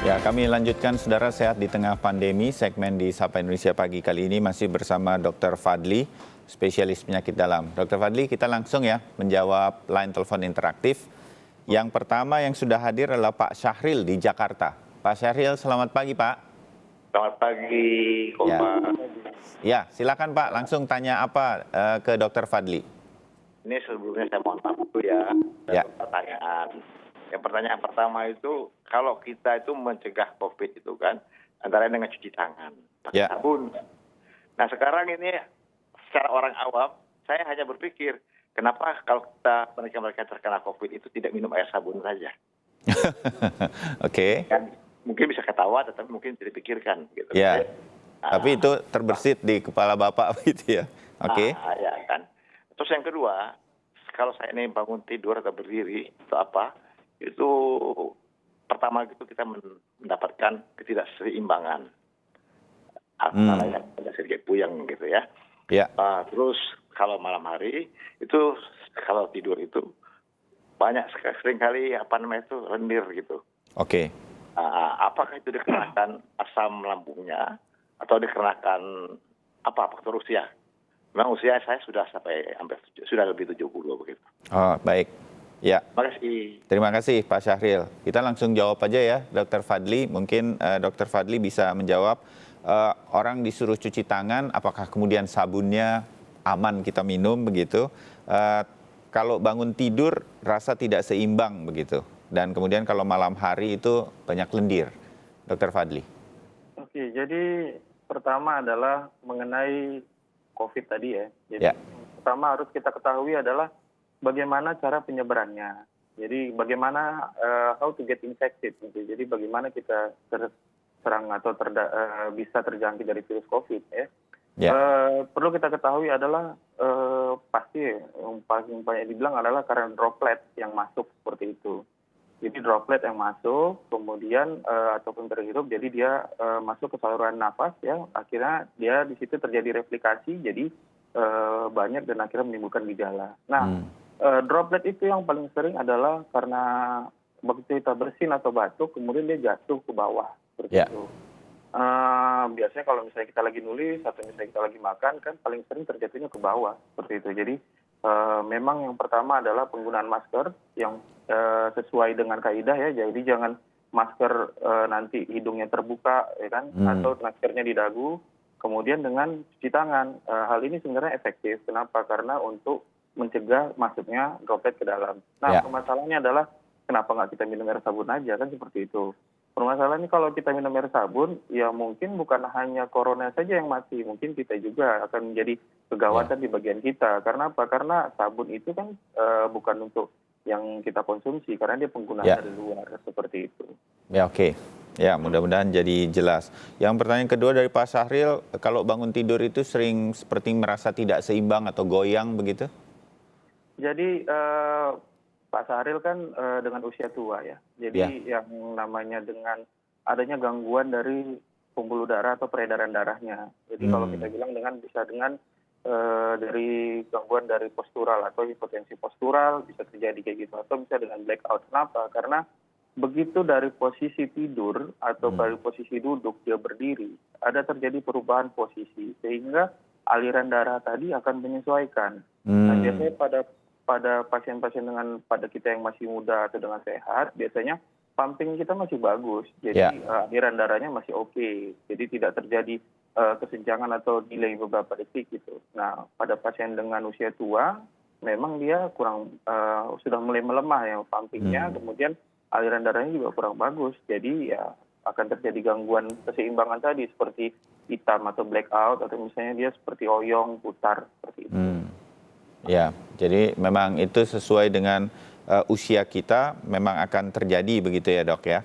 Ya, kami lanjutkan Saudara Sehat di Tengah Pandemi. Segmen di Sapa Indonesia Pagi kali ini masih bersama Dr. Fadli, spesialis penyakit dalam. Dr. Fadli, kita langsung ya menjawab line telepon interaktif. Yang pertama yang sudah hadir adalah Pak Syahril di Jakarta. Pak Syahril, selamat pagi Pak. Selamat pagi, Ya, Kompa. ya silakan Pak, langsung tanya apa ke Dr. Fadli. Ini sebelumnya saya mohon maaf dulu ya, Ya. ada pertanyaan. Yang pertanyaan pertama itu, kalau kita itu mencegah COVID itu kan, antara dengan cuci tangan, pakai Ya. sabun. Nah sekarang ini, secara orang awam, saya hanya berpikir, kenapa kalau mereka terkena COVID itu tidak minum air sabun saja? Oke. Kan mungkin bisa ketawa, tetapi mungkin tidak dipikirkan. Gitu. Ya, tapi itu terbersit di kepala Bapak gitu ya. Oke. Ya kan. Terus yang kedua, kalau saya ini bangun tidur atau berdiri atau apa, itu pertama itu kita mendapatkan ketidakseimbangan antara yang ada sedikit puyeng gitu ya. Ya. Terus kalau malam hari itu kalau tidur itu banyak seringkali itu lendir gitu. Oke. Apakah itu dikarenakan asam lambungnya atau dikarenakan faktor usia? Memang usia saya sudah sudah lebih 70 begitu. Oh, baik. Ya. Terima kasih. Terima kasih Pak Syahril. Kita langsung jawab aja ya, Dr. Fadli. Mungkin Dr. Fadli bisa menjawab, orang disuruh cuci tangan, apakah kemudian sabunnya aman kita minum begitu. Kalau bangun tidur rasa tidak seimbang begitu. Dan kemudian kalau malam hari itu banyak lendir. Dr. Fadli. Oke, jadi pertama adalah mengenai COVID tadi ya. Jadi pertama harus kita ketahui adalah bagaimana cara penyebarannya. Jadi bagaimana how to get infected gitu. Jadi bagaimana kita terserang atau bisa terjangkit dari virus COVID ya. Perlu kita ketahui adalah pasti yang paling banyak dibilang adalah karena droplet yang masuk seperti itu. Jadi droplet yang masuk, kemudian ataupun terhirup, jadi dia masuk ke saluran nafas ya, akhirnya dia di situ terjadi replikasi, jadi banyak dan akhirnya menimbulkan gejala. Nah, droplet itu yang paling sering adalah karena begitu kita bersin atau batuk, kemudian dia jatuh ke bawah seperti itu. Biasanya kalau misalnya kita lagi nulis atau misalnya kita lagi makan, kan paling sering terjatuhnya ke bawah seperti itu. Jadi memang yang pertama adalah penggunaan masker yang sesuai dengan kaidah ya, jadi jangan masker nanti hidungnya terbuka ya kan, atau maskernya di dagu, kemudian dengan cuci tangan. Hal ini sebenarnya efektif. Kenapa? Karena untuk mencegah masuknya droplet ke dalam. Nah, permasalahannya adalah kenapa nggak kita minum air sabun aja, kan seperti itu. Permasalahannya kalau kita minum air sabun, ya mungkin bukan hanya corona saja yang mati, mungkin kita juga akan menjadi kegawatan di bagian kita. Karena apa? Karena sabun itu kan bukan untuk yang kita konsumsi, karena dia penggunaan dari luar, seperti itu. Ya, oke. Ya, mudah-mudahan jadi jelas. Yang pertanyaan kedua dari Pak Syahril, kalau bangun tidur itu sering seperti merasa tidak seimbang atau goyang begitu? Jadi Pak Syahril kan dengan usia tua ya. Jadi yang namanya dengan adanya gangguan dari pembuluh darah atau peredaran darahnya. Jadi kalau kita bilang bisa dengan dari gangguan dari postural atau hipotensi postural bisa terjadi kayak gitu, atau bisa dengan blackout. Kenapa? Karena begitu dari posisi tidur atau dari posisi duduk dia berdiri, ada terjadi perubahan posisi sehingga aliran darah tadi akan menyesuaikan. Nah, biasanya pada pasien-pasien pada kita yang masih muda atau dengan sehat, biasanya pumping kita masih bagus, jadi aliran darahnya masih oke, jadi tidak terjadi kesenjangan atau delay beberapa detik gitu. Nah, pada pasien dengan usia tua, memang dia sudah mulai melemah ya pumpingnya, kemudian aliran darahnya juga kurang bagus, jadi ya akan terjadi gangguan keseimbangan tadi seperti hitam atau blackout, atau misalnya dia seperti oyong putar seperti itu. Ya, jadi memang itu sesuai dengan usia kita memang akan terjadi begitu ya dok ya?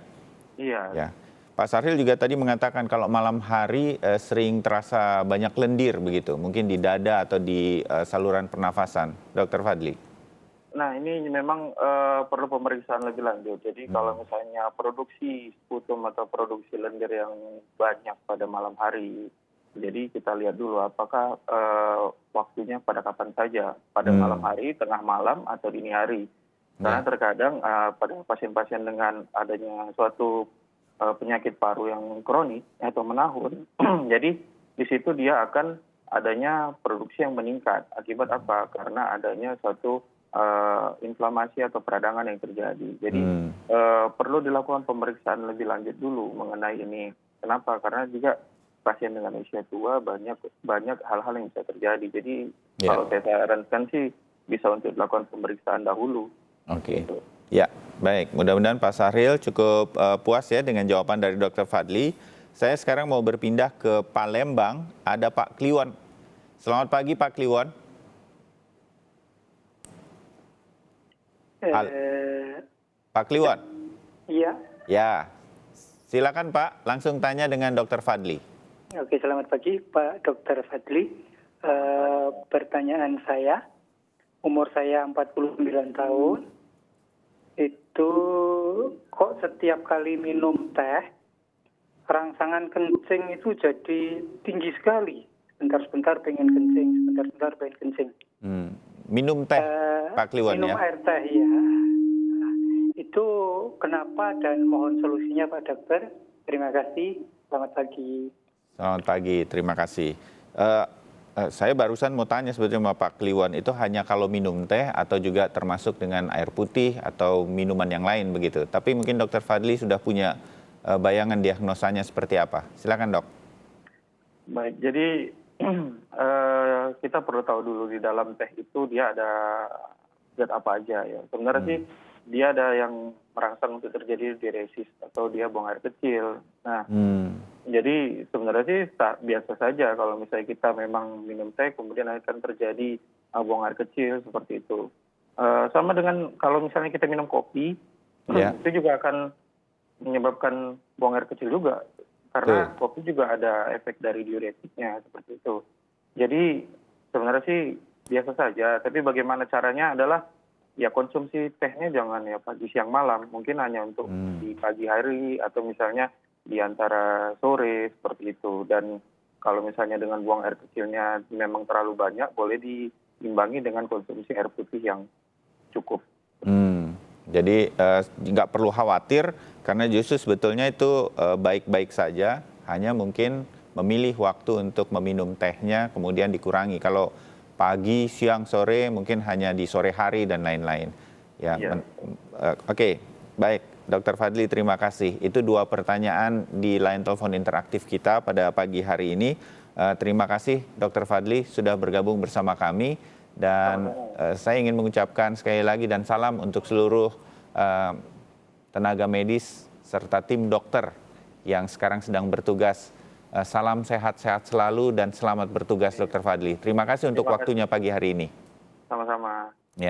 Iya. Ya. Pak Syahril juga tadi mengatakan kalau malam hari sering terasa banyak lendir begitu, mungkin di dada atau di saluran pernafasan. Dr. Fadli. Nah, ini memang perlu pemeriksaan lebih lanjut. Jadi kalau misalnya produksi sputum atau produksi lendir yang banyak pada malam hari, jadi kita lihat dulu apakah waktunya pada kapan saja, pada malam hari, tengah malam, atau dini hari. Karena terkadang pada pasien-pasien dengan adanya suatu penyakit paru yang kronis atau menahun, jadi di situ dia akan adanya produksi yang meningkat. Akibat apa? Karena adanya suatu inflamasi atau peradangan yang terjadi. Jadi perlu dilakukan pemeriksaan lebih lanjut dulu mengenai ini. Kenapa? Karena juga pasien dengan usia tua banyak hal-hal yang bisa terjadi. Jadi kalau saya sarankan sih bisa untuk dilakukan pemeriksaan dahulu. Oke. Gitu. Ya, baik. Mudah-mudahan Pak Sahril cukup puas ya dengan jawaban dari Dr. Fadli. Saya sekarang mau berpindah ke Palembang. Ada Pak Kliwon. Selamat pagi Pak Kliwon. Pak Kliwon. Iya. Ya, silakan Pak. Langsung tanya dengan Dr. Fadli. Oke, selamat pagi Pak Dr. Fadli. Pertanyaan saya, umur saya 49 tahun, itu kok setiap kali minum teh, rangsangan kencing itu jadi tinggi sekali. Sebentar-sebentar pengen kencing, sebentar-sebentar pengen kencing. Minum teh, Pak Kliwon minum ya? air teh, ya. Itu kenapa dan mohon solusinya Pak Dokter. Terima kasih, selamat pagi. Selamat pagi, terima kasih. Saya barusan mau tanya sebetulnya sama Pak Kliwon, itu hanya kalau minum teh atau juga termasuk dengan air putih atau minuman yang lain begitu. Tapi mungkin Dr. Fadli sudah punya bayangan diagnosanya seperti apa. Silakan Dok. Baik, jadi kita perlu tahu dulu di dalam teh itu dia ada zat apa aja ya. Sebenarnya sih dia ada yang merangsang untuk terjadi diuresis atau dia buang air kecil. Nah, jadi sebenarnya sih biasa saja kalau misalnya kita memang minum teh kemudian akan terjadi buang air kecil seperti itu. Sama dengan kalau misalnya kita minum kopi, itu juga akan menyebabkan buang air kecil juga. Karena kopi juga ada efek dari diuretiknya seperti itu. Jadi sebenarnya sih biasa saja, tapi bagaimana caranya adalah ya konsumsi tehnya jangan ya pagi siang malam, mungkin hanya untuk di pagi hari atau misalnya di antara sore seperti itu. Dan kalau misalnya dengan buang air kecilnya memang terlalu banyak, boleh diimbangi dengan konsumsi air putih yang cukup. Jadi nggak perlu khawatir karena justru sebetulnya itu baik-baik saja, hanya mungkin memilih waktu untuk meminum tehnya kemudian dikurangi. Kalau pagi, siang, sore mungkin hanya di sore hari dan lain-lain. Oke, baik Dr. Fadli, terima kasih. Itu 2 pertanyaan di line telepon interaktif kita pada pagi hari ini. Terima kasih Dr. Fadli sudah bergabung bersama kami. Dan saya ingin mengucapkan sekali lagi dan salam untuk seluruh tenaga medis serta tim dokter yang sekarang sedang bertugas. Salam sehat-sehat selalu dan selamat bertugas Dr. Fadli. Terima kasih untuk waktunya pagi hari ini. Sama-sama.